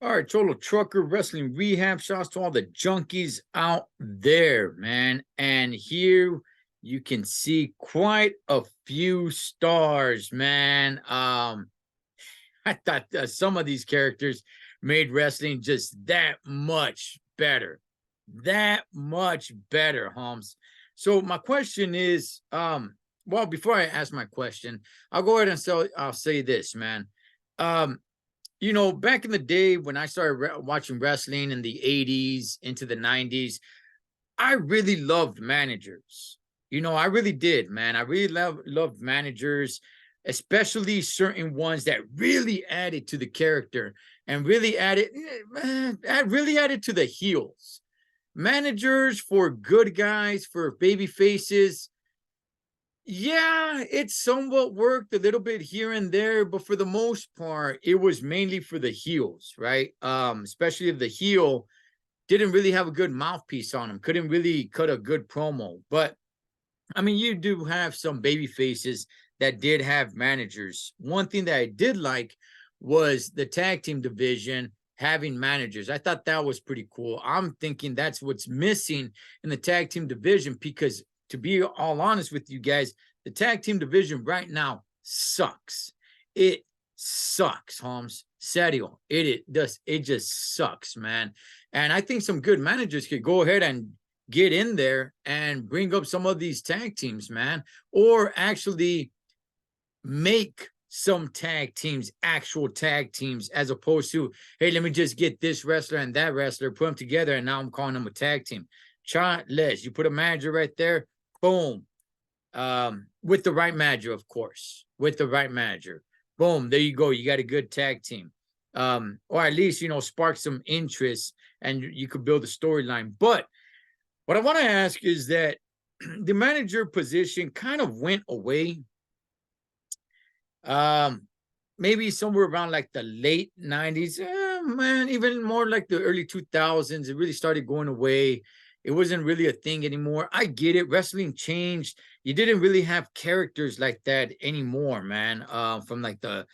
All right, total trucker wrestling rehab. Shouts to all the junkies out there, man. And here you can see quite a few stars, man. I thought some of these characters made wrestling just that much better, that much better, Holmes. So my question is, well, before I ask my question, I'll go ahead and I'll say this, man. Um, back in the day when I started watching wrestling in the 80s into the 90s, I really loved managers. I really did, man. I really loved managers, especially certain ones that really added to the character and really added to the heels. Managers for good guys, for baby faces, yeah, it somewhat worked a little bit here and there, but for the most part, it was mainly for the heels, right? Especially if the heel didn't really have a good mouthpiece on him, couldn't really cut a good promo. But I mean, you do have some baby faces that did have managers. One thing that I did like was the tag team division having managers. I thought that was pretty cool. I'm thinking that's what's missing in the tag team division because, to be all honest with you guys, the tag team division right now sucks. It sucks, Holmes. Serio. It just sucks, man. And I think some good managers could go ahead and get in there and bring up some of these tag teams, man, or actually make some tag teams actual tag teams, as opposed to, hey, let me just get this wrestler and that wrestler, put them together, and now I'm calling them a tag team. Childless. You put a manager right there, boom. With the right manager, of course. With the right manager, boom, there you go. You got a good tag team. Or at least, spark some interest and you could build a storyline. But what I want to ask is that the manager position kind of went away. Maybe somewhere around like the late 90s, man, even more like the early 2000s, it really started going away. It wasn't really a thing anymore. I get it. Wrestling changed. You didn't really have characters like that anymore, man. From like the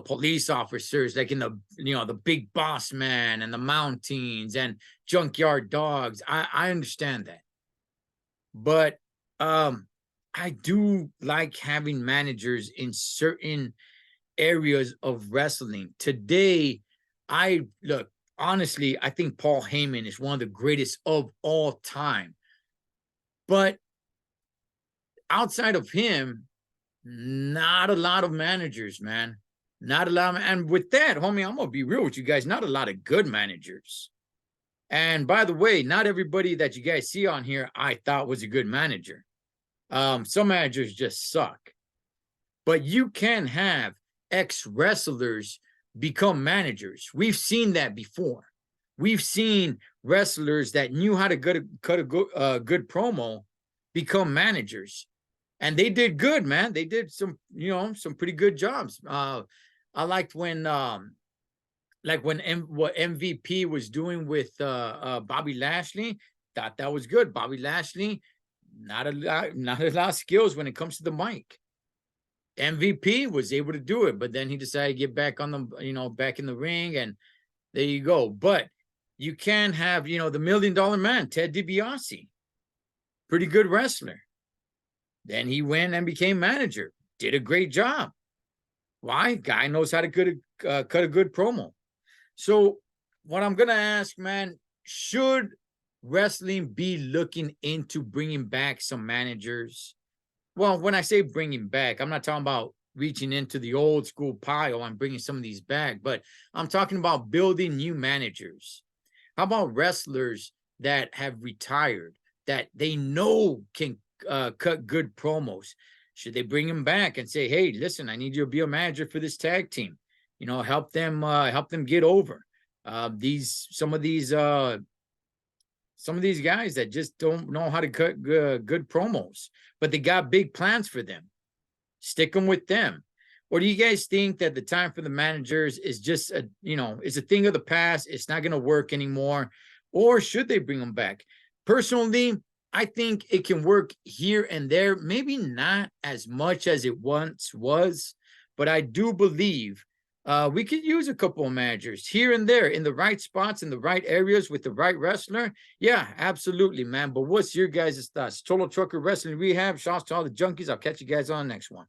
police officers, like in the big boss man and the Mounties and Junkyard Dogs. I understand that. But I do like having managers in certain areas of wrestling. Today, honestly, I think Paul Heyman is one of the greatest of all time. But outside of him, not a lot of managers, man. Not a lot. And with that, homie, I'm going to be real with you guys. Not a lot of good managers. And by the way, not everybody that you guys see on here I thought was a good manager. Some managers just suck. But you can have ex-wrestlers become managers. We've seen that before. We've seen wrestlers that knew how to cut a good promo become managers. And they did good, man. They did some pretty good jobs. I liked when what MVP was doing with Bobby Lashley. Thought that was good. Bobby Lashley, not a lot of skills when it comes to the mic. MVP was able to do it, but then he decided to get back on the, back in the ring, and there you go. But you can have, the $1 Million Man, Ted DiBiase, pretty good wrestler. Then he went and became manager, did a great job. Why? Guy knows how to cut a good promo. So what I'm going to ask, man, should wrestling be looking into bringing back some managers? Well, when I say bringing back, I'm not talking about reaching into the old school pile and bringing some of these back, but I'm talking about building new managers. How about wrestlers that have retired that they know can cut good promos? Should they bring them back and say, hey, listen, I need you to be a manager for this tag team? Help them get over. Some of these guys that just don't know how to cut good promos, but they got big plans for them. Stick them with them. Or do you guys think that the time for the managers is just it's a thing of the past? It's not going to work anymore. Or should they bring them back? Personally, I think it can work here and there. Maybe not as much as it once was, but I do believe We could use a couple of managers here and there in the right spots, in the right areas with the right wrestler. Yeah, absolutely, man. But what's your guys' thoughts? Total Trucker Wrestling Rehab. Shouts to all the junkies. I'll catch you guys on the next one.